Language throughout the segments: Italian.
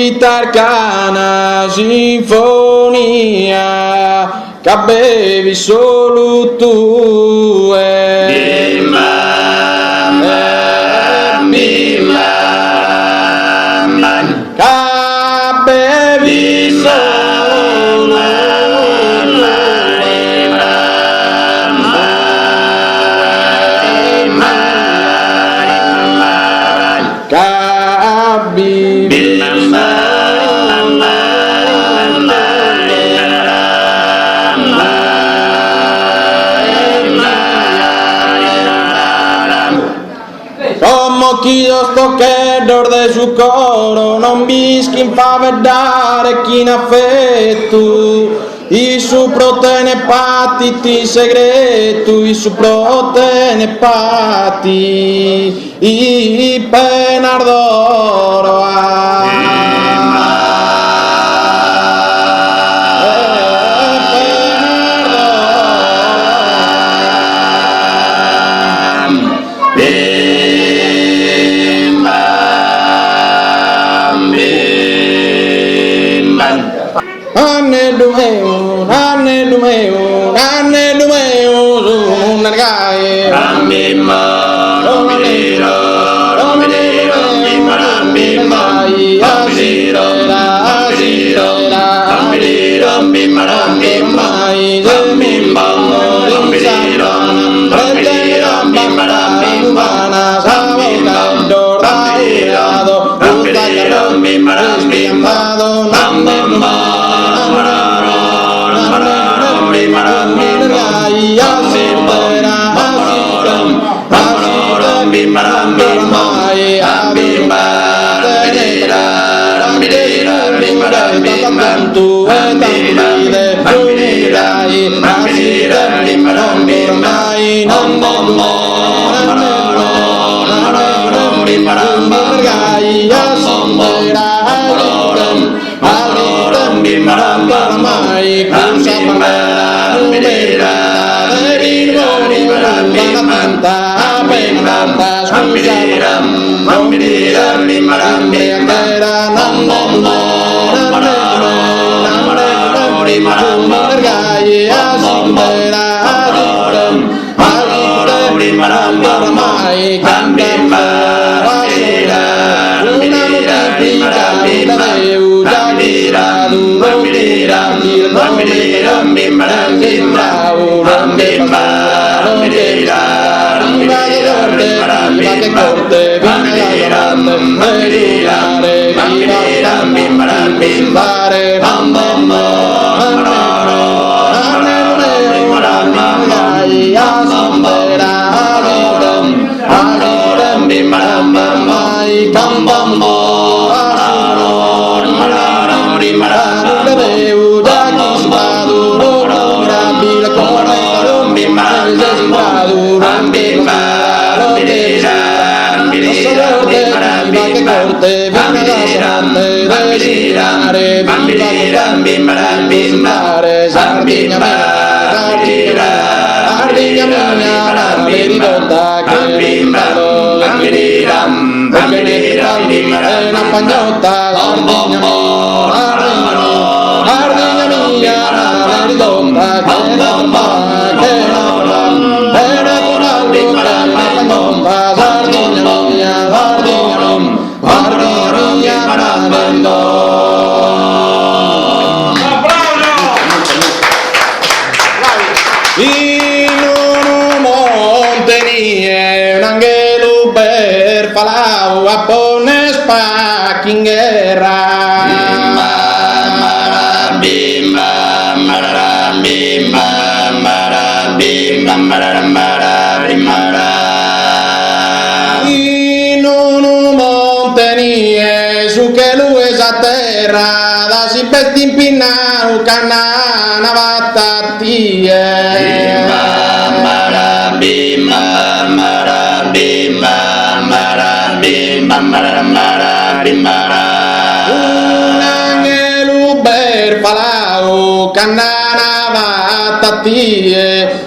vita arcana sinfonia che bevi solo tu Chi toquedor de su coro non bischi fa vedere chi ne affetto i su protene patiti segreto i su protene pati i penardoro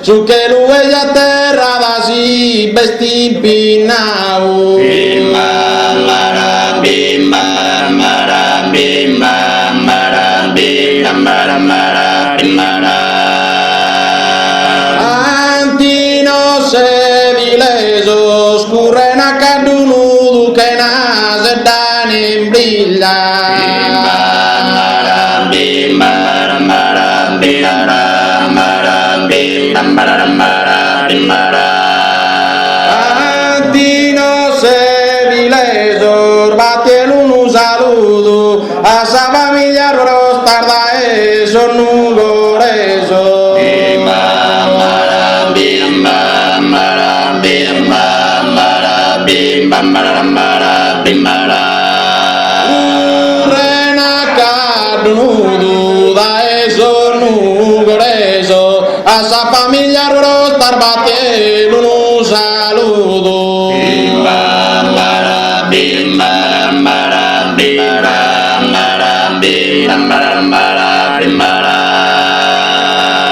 su che lui a terra da si vesti pinau bim bam bara bim bam bara bara bim bara. Antino se vilesos curren a cadunudu che nase danim brilla. Bim bam bara bim bara bara bim bara bara bim bam bara bara bim bara. Antino se vilesos batielun un saludo a sa famiglia ros tarda e son nugoreso. Bim bam bara bim bam bara bim bam bara bim bam bara bara bim bara. Rena cadunudu da eso nugoreso a sa famiglia ros tarda un saludo. Bim bam bara bim bam bara bim bam bara bim bam bara bara bim bara.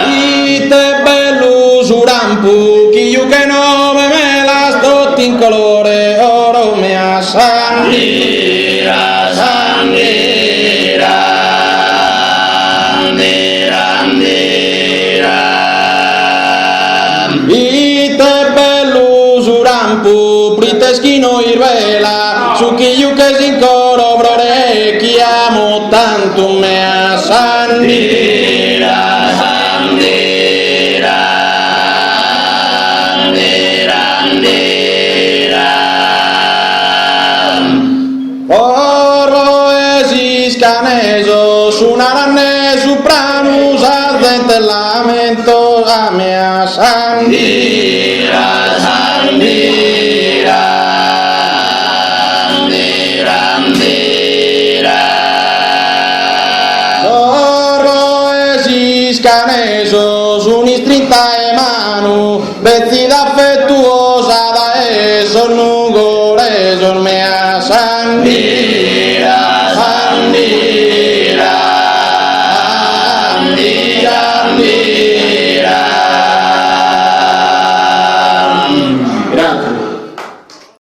Ite bellu surampu chi io che no me melas tutti in colore oro me asan. Nera sandera nera nera. Ite bellu surampu priteschino irvela su chi io che sin coro brore chi amo tanto me asan. Nera sandera nera nera. Oro esis caneso sunaranne supranus ardente lamento a me asan. Nera sandera nera nera. Oro esis caneso sunis trinta e manu bezi